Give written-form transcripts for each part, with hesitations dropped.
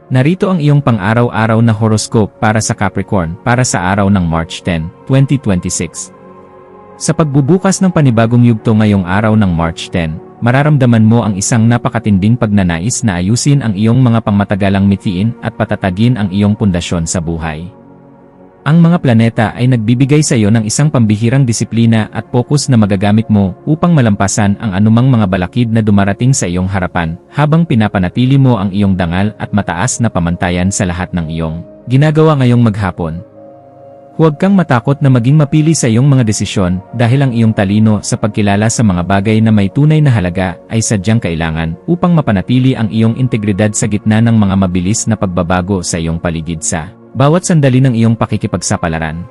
Narito ang iyong pang-araw-araw na horoscope para sa Capricorn para sa araw ng March 10, 2026. Sa pagbubukas ng panibagong yugto ngayong araw ng March 10, mararamdaman mo ang isang napakatinding pagnanais na ayusin ang iyong mga pangmatagalang mithiin at patatagin ang iyong pundasyon sa buhay. Ang mga planeta ay nagbibigay sa iyo ng isang pambihirang disiplina at focus na magagamit mo upang malampasan ang anumang mga balakid na dumarating sa iyong harapan, habang pinapanatili mo ang iyong dangal at mataas na pamantayan sa lahat ng iyong ginagawa ngayong maghapon. Huwag kang matakot na maging mapili sa iyong mga desisyon dahil ang iyong talino sa pagkilala sa mga bagay na may tunay na halaga ay sadyang kailangan upang mapanatili ang iyong integridad sa gitna ng mga mabilis na pagbabago sa iyong paligid sa bawat sandali ng iyong pakikipagsapalaran.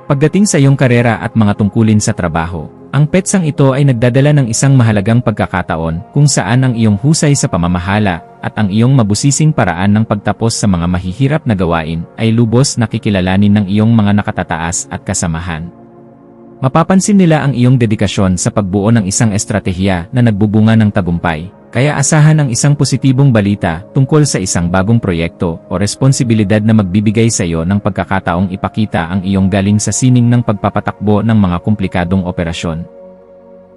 Pagdating sa iyong karera at mga tungkulin sa trabaho, ang petsang ito ay nagdadala ng isang mahalagang pagkakataon kung saan ang iyong husay sa pamamahala at ang iyong mabusising paraan ng pagtapos sa mga mahihirap na gawain ay lubos na kikilalanin ng iyong mga nakatataas at kasamahan. Mapapansin nila ang iyong dedikasyon sa pagbuo ng isang estratehiya na nagbubunga ng tagumpay. Kaya asahan ang isang positibong balita tungkol sa isang bagong proyekto o responsibilidad na magbibigay sa iyo ng pagkakataong ipakita ang iyong galing sa sining ng pagpapatakbo ng mga komplikadong operasyon.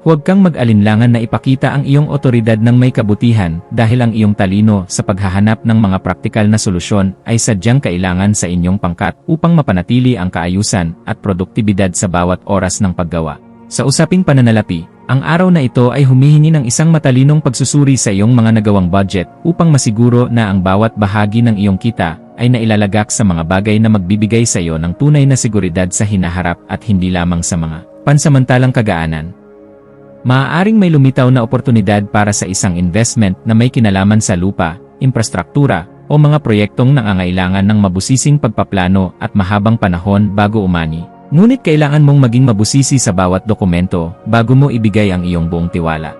Huwag kang mag-alinlangan na ipakita ang iyong otoridad ng may kabutihan dahil ang iyong talino sa paghahanap ng mga praktikal na solusyon ay sadyang kailangan sa inyong pangkat upang mapanatili ang kaayusan at produktibidad sa bawat oras ng paggawa. Sa usaping pananalapi, ang araw na ito ay humihingi ng isang matalinong pagsusuri sa iyong mga nagawang budget upang masiguro na ang bawat bahagi ng iyong kita ay nailalagak sa mga bagay na magbibigay sa iyo ng tunay na seguridad sa hinaharap at hindi lamang sa mga pansamantalang kagaanan. Maaaring may lumitaw na oportunidad para sa isang investment na may kinalaman sa lupa, infrastruktura, o mga proyektong nangangailangan ng mabusising pagpaplano at mahabang panahon bago umani. Ngunit kailangan mong maging mabusisi sa bawat dokumento bago mo ibigay ang iyong buong tiwala.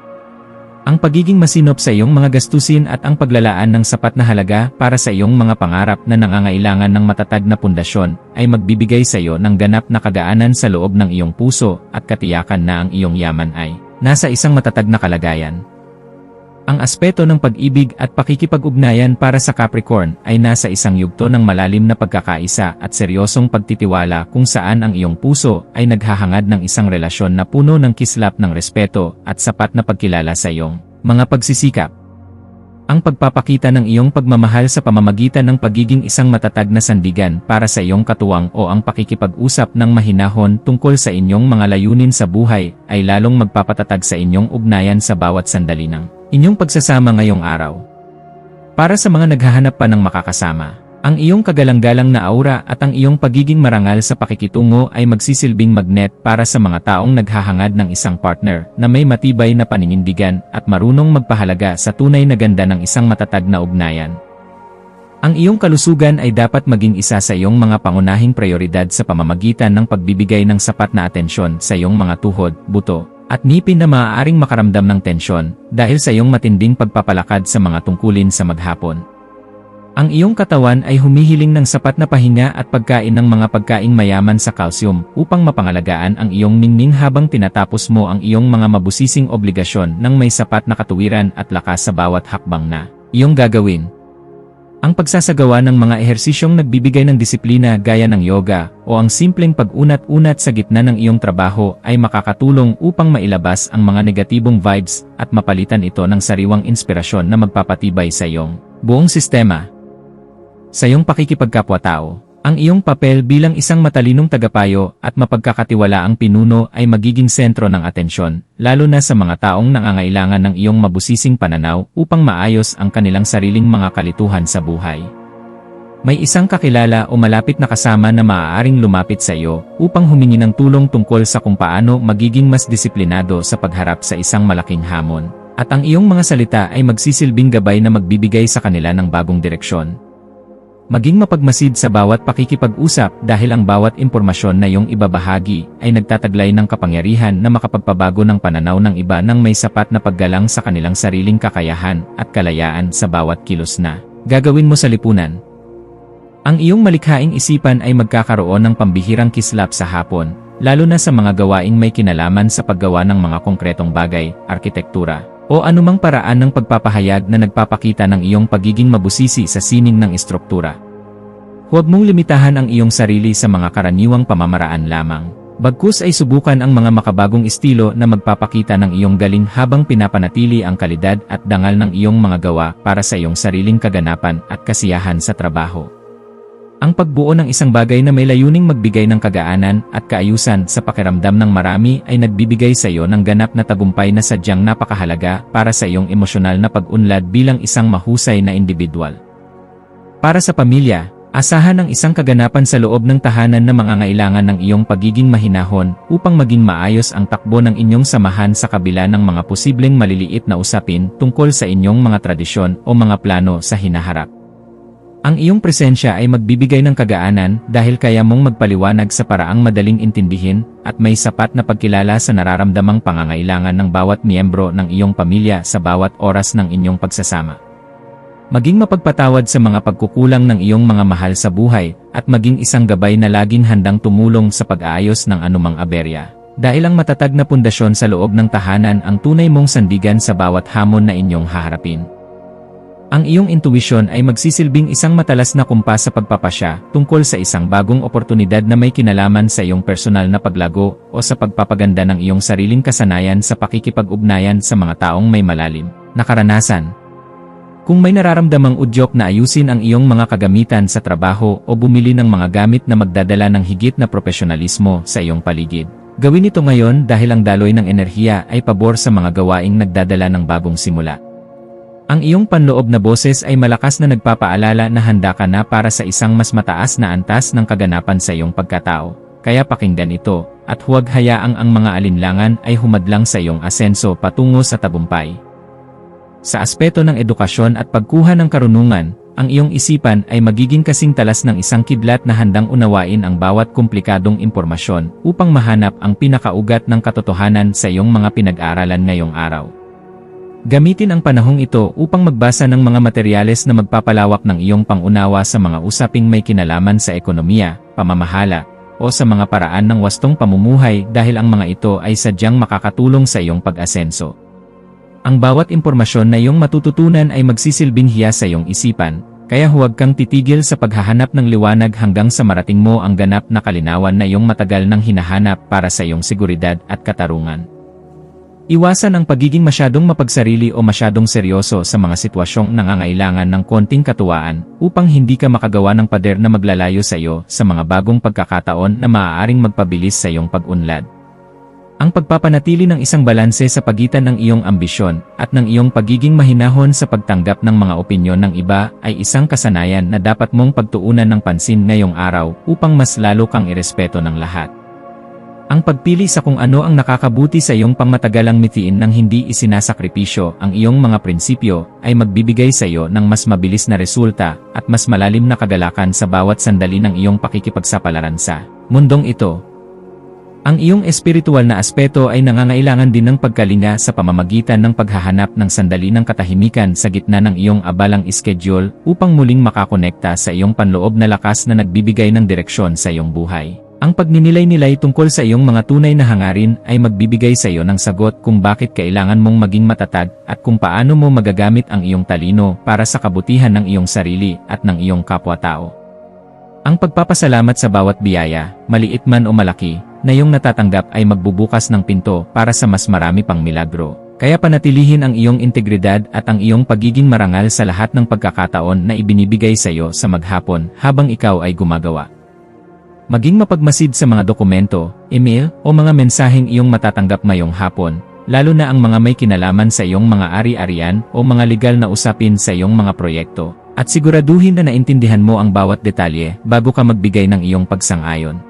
Ang pagiging masinop sa iyong mga gastusin at ang paglalaan ng sapat na halaga para sa iyong mga pangarap na nangangailangan ng matatag na pundasyon ay magbibigay sa iyo ng ganap na kagaanan sa loob ng iyong puso at katiyakan na ang iyong yaman ay nasa isang matatag na kalagayan. Ang aspeto ng pag-ibig at pakikipag-ugnayan para sa Capricorn ay nasa isang yugto ng malalim na pagkakaisa at seryosong pagtitiwala kung saan ang iyong puso ay naghahangad ng isang relasyon na puno ng kislap ng respeto at sapat na pagkilala sa iyong mga pagsisikap. Ang pagpapakita ng iyong pagmamahal sa pamamagitan ng pagiging isang matatag na sandigan para sa iyong katuwang o ang pakikipag-usap ng mahinahon tungkol sa inyong mga layunin sa buhay ay lalong magpapatatag sa inyong ugnayan sa bawat sandali ng inyong pagsasama ngayong araw. Para sa mga naghahanap pa ng makakasama, ang iyong kagalang-galang na aura at ang iyong pagiging marangal sa pakikitungo ay magsisilbing magnet para sa mga taong naghahangad ng isang partner na may matibay na paninindigan at marunong magpahalaga sa tunay na ganda ng isang matatag na ugnayan. Ang iyong kalusugan ay dapat maging isa sa iyong mga pangunahing prioridad sa pamamagitan ng pagbibigay ng sapat na atensyon sa iyong mga tuhod, buto, at ngipin na maaaring makaramdam ng tensyon dahil sa iyong matinding pagpapalakad sa mga tungkulin sa maghapon. Ang iyong katawan ay humihiling ng sapat na pahinga at pagkain ng mga pagkaing mayaman sa calcium upang mapangalagaan ang iyong ningning habang tinatapos mo ang iyong mga mabusising obligasyon ng may sapat na katuwiran at lakas sa bawat hakbang na iyong gagawin. Ang pagsasagawa ng mga ehersisyong nagbibigay ng disiplina gaya ng yoga o ang simpleng pag-unat-unat sa gitna ng iyong trabaho ay makakatulong upang mailabas ang mga negatibong vibes at mapalitan ito ng sariwang inspirasyon na magpapatibay sa iyong buong sistema. Sa iyong pakikipagkapwa-tao, ang iyong papel bilang isang matalinong tagapayo at mapagkakatiwalaang pinuno ay magiging sentro ng atensyon, lalo na sa mga taong nangangailangan ng iyong mabusising pananaw upang maayos ang kanilang sariling mga kalituhan sa buhay. May isang kakilala o malapit na kasama na maaaring lumapit sa iyo upang humingi ng tulong tungkol sa kung paano magiging mas disiplinado sa pagharap sa isang malaking hamon, at ang iyong mga salita ay magsisilbing gabay na magbibigay sa kanila ng bagong direksyon. Maging mapagmasid sa bawat pakikipag-usap dahil ang bawat impormasyon na iyong ibabahagi ay nagtataglay ng kapangyarihan na makapagpabago ng pananaw ng iba nang may sapat na paggalang sa kanilang sariling kakayahan at kalayaan sa bawat kilos na gagawin mo sa lipunan. Ang iyong malikhaing isipan ay magkakaroon ng pambihirang kislap sa hapon, lalo na sa mga gawaing may kinalaman sa paggawa ng mga konkretong bagay, arkitektura, o anumang paraan ng pagpapahayag na nagpapakita ng iyong pagiging mabusisi sa sining ng istruktura. Huwag mong limitahan ang iyong sarili sa mga karaniwang pamamaraan lamang. Bagkus ay subukan ang mga makabagong estilo na magpapakita ng iyong galing habang pinapanatili ang kalidad at dangal ng iyong mga gawa para sa iyong sariling kaganapan at kasiyahan sa trabaho. Ang pagbuo ng isang bagay na may layuning magbigay ng kagaanan at kaayusan sa pakiramdam ng marami ay nagbibigay sa iyo ng ganap na tagumpay na sadyang napakahalaga para sa iyong emosyonal na pag-unlad bilang isang mahusay na individual. Para sa pamilya, asahan ang isang kaganapan sa loob ng tahanan na mangangailangan ng iyong pagiging mahinahon upang maging maayos ang takbo ng inyong samahan sa kabila ng mga posibleng maliliit na usapin tungkol sa inyong mga tradisyon o mga plano sa hinaharap. Ang iyong presensya ay magbibigay ng kagaanan dahil kaya mong magpaliwanag sa paraang madaling intindihin at may sapat na pagkilala sa nararamdamang pangangailangan ng bawat miyembro ng iyong pamilya sa bawat oras ng inyong pagsasama. Maging mapagpatawad sa mga pagkukulang ng iyong mga mahal sa buhay at maging isang gabay na laging handang tumulong sa pag-aayos ng anumang aberya. Dahil ang matatag na pundasyon sa loob ng tahanan ang tunay mong sandigan sa bawat hamon na inyong haharapin. Ang iyong intuwisyon ay magsisilbing isang matalas na kumpas sa pagpapasya tungkol sa isang bagong oportunidad na may kinalaman sa iyong personal na paglago o sa pagpapaganda ng iyong sariling kasanayan sa pakikipag-ugnayan sa mga taong may malalim na karanasan. Kung may nararamdamang udyok na ayusin ang iyong mga kagamitan sa trabaho o bumili ng mga gamit na magdadala ng higit na profesionalismo sa iyong paligid, gawin ito ngayon dahil ang daloy ng enerhiya ay pabor sa mga gawaing nagdadala ng bagong simula. Ang iyong panloob na boses ay malakas na nagpapaalala na handa ka na para sa isang mas mataas na antas ng kaganapan sa iyong pagkatao, kaya pakinggan ito, at huwag hayaang ang mga alinlangan ay humadlang sa iyong asenso patungo sa tagumpay. Sa aspeto ng edukasyon at pagkuha ng karunungan, ang iyong isipan ay magiging kasing talas ng isang kidlat na handang unawain ang bawat komplikadong impormasyon upang mahanap ang pinakaugat ng katotohanan sa iyong mga pinag-aralan ngayong araw. Gamitin ang panahong ito upang magbasa ng mga materyales na magpapalawak ng iyong pangunawa sa mga usaping may kinalaman sa ekonomiya, pamamahala, o sa mga paraan ng wastong pamumuhay dahil ang mga ito ay sadyang makakatulong sa iyong pag-asenso. Ang bawat impormasyon na iyong matututunan ay magsisilbing hiya sa iyong isipan, kaya huwag kang titigil sa paghahanap ng liwanag hanggang sa marating mo ang ganap na kalinawan na iyong matagal nang hinahanap para sa iyong seguridad at katarungan. Iwasan ang pagiging masyadong mapagsarili o masyadong seryoso sa mga sitwasyong nangangailangan ng konting katuwaan upang hindi ka makagawa ng pader na maglalayo sa iyo sa mga bagong pagkakataon na maaaring magpabilis sa iyong pag-unlad. Ang pagpapanatili ng isang balanse sa pagitan ng iyong ambisyon at ng iyong pagiging mahinahon sa pagtanggap ng mga opinyon ng iba ay isang kasanayan na dapat mong pagtuunan ng pansin ngayong araw upang mas lalo kang irespeto ng lahat. Ang pagpili sa kung ano ang nakakabuti sa iyong pangmatagalang mitiin nang hindi isinasakripisyo ang iyong mga prinsipyo ay magbibigay sa iyo ng mas mabilis na resulta at mas malalim na kagalakan sa bawat sandali ng iyong pakikipagsapalaran sa mundong ito. Ang iyong espiritual na aspeto ay nangangailangan din ng pagkalinga sa pamamagitan ng paghahanap ng sandali ng katahimikan sa gitna ng iyong abalang schedule upang muling makakonekta sa iyong panloob na lakas na nagbibigay ng direksyon sa iyong buhay. Ang pagninilay-nilay tungkol sa iyong mga tunay na hangarin ay magbibigay sa iyo ng sagot kung bakit kailangan mong maging matatag at kung paano mo magagamit ang iyong talino para sa kabutihan ng iyong sarili at ng iyong kapwa-tao. Ang pagpapasalamat sa bawat biyaya, maliit man o malaki, na iyong natatanggap ay magbubukas ng pinto para sa mas marami pang milagro. Kaya panatilihin ang iyong integridad at ang iyong pagiging marangal sa lahat ng pagkakataon na ibinibigay sa iyo sa maghapon habang ikaw ay gumagawa. Maging mapagmasid sa mga dokumento, email, o mga mensaheng iyong matatanggap ngayong hapon, lalo na ang mga may kinalaman sa iyong mga ari-arian o mga legal na usapin sa iyong mga proyekto, at siguraduhin na naintindihan mo ang bawat detalye bago ka magbigay ng iyong pagsang-ayon.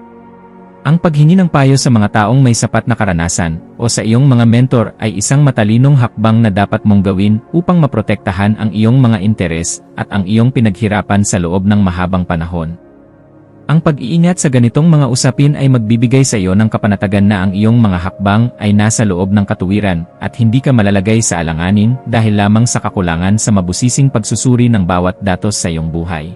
Ang paghingi ng payo sa mga taong may sapat na karanasan o sa iyong mga mentor ay isang matalinong hakbang na dapat mong gawin upang maprotektahan ang iyong mga interes at ang iyong pinaghirapan sa loob ng mahabang panahon. Ang pag-iingat sa ganitong mga usapin ay magbibigay sa iyo ng kapanatagan na ang iyong mga hakbang ay nasa loob ng katuwiran at hindi ka malalagay sa alanganin dahil lamang sa kakulangan sa mabusising pagsusuri ng bawat datos sa iyong buhay.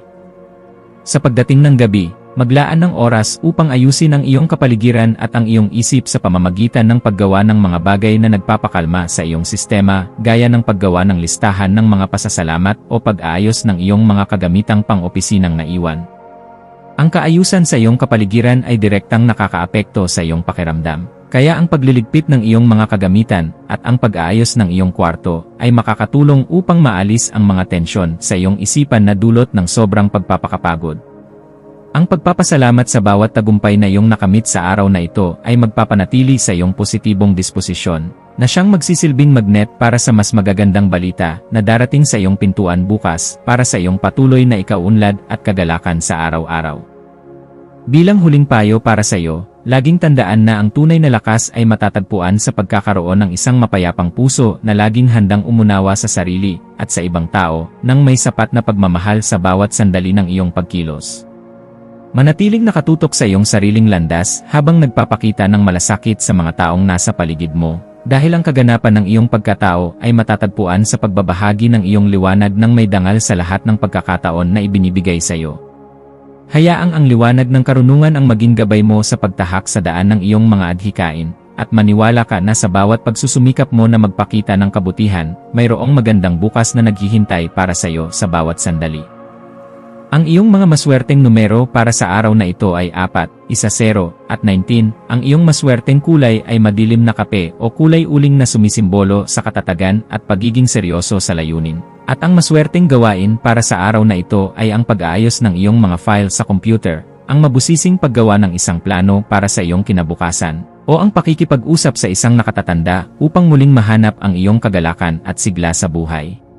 Sa pagdating ng gabi, Maglaan ng oras upang ayusin ang iyong kapaligiran at ang iyong isip sa pamamagitan ng paggawa ng mga bagay na nagpapakalma sa iyong sistema, gaya ng paggawa ng listahan ng mga pasasalamat o pag-aayos ng iyong mga kagamitang pang-opisinang naiwan. Ang kaayusan sa iyong kapaligiran ay direktang nakakaapekto sa iyong pakiramdam. Kaya ang pagliligpit ng iyong mga kagamitan at ang pag-aayos ng iyong kwarto ay makakatulong upang maalis ang mga tensyon sa iyong isipan na dulot ng sobrang pagpapakapagod. Ang pagpapasalamat sa bawat tagumpay na iyong nakamit sa araw na ito ay magpapanatili sa iyong positibong disposisyon, na siyang magsisilbing magnet para sa mas magagandang balita na darating sa iyong pintuan bukas para sa iyong patuloy na ikaunlad at kagalakan sa araw-araw. Bilang huling payo para sa iyo, laging tandaan na ang tunay na lakas ay matatagpuan sa pagkakaroon ng isang mapayapang puso na laging handang umunawa sa sarili at sa ibang tao nang may sapat na pagmamahal sa bawat sandali ng iyong pagkilos. Manatiling nakatutok sa iyong sariling landas habang nagpapakita ng malasakit sa mga taong nasa paligid mo, dahil ang kaganapan ng iyong pagkatao ay matatagpuan sa pagbabahagi ng iyong liwanag ng may dangal sa lahat ng pagkakataon na ibinibigay sa iyo. Hayaang ang liwanag ng karunungan ang maging gabay mo sa pagtahak sa daan ng iyong mga adhikain, at maniwala ka na sa bawat pagsusumikap mo na magpakita ng kabutihan, mayroong magandang bukas na naghihintay para sa iyo sa bawat sandali. Ang iyong mga maswerteng numero para sa araw na ito ay 4, 10, at 19. Ang iyong maswerteng kulay ay madilim na kape o kulay uling na sumisimbolo sa katatagan at pagiging seryoso sa layunin. At ang maswerteng gawain para sa araw na ito ay ang pag-aayos ng iyong mga file sa computer, ang mabusising paggawa ng isang plano para sa iyong kinabukasan, o ang pakikipag-usap sa isang nakatatanda upang muling mahanap ang iyong kagalakan at sigla sa buhay.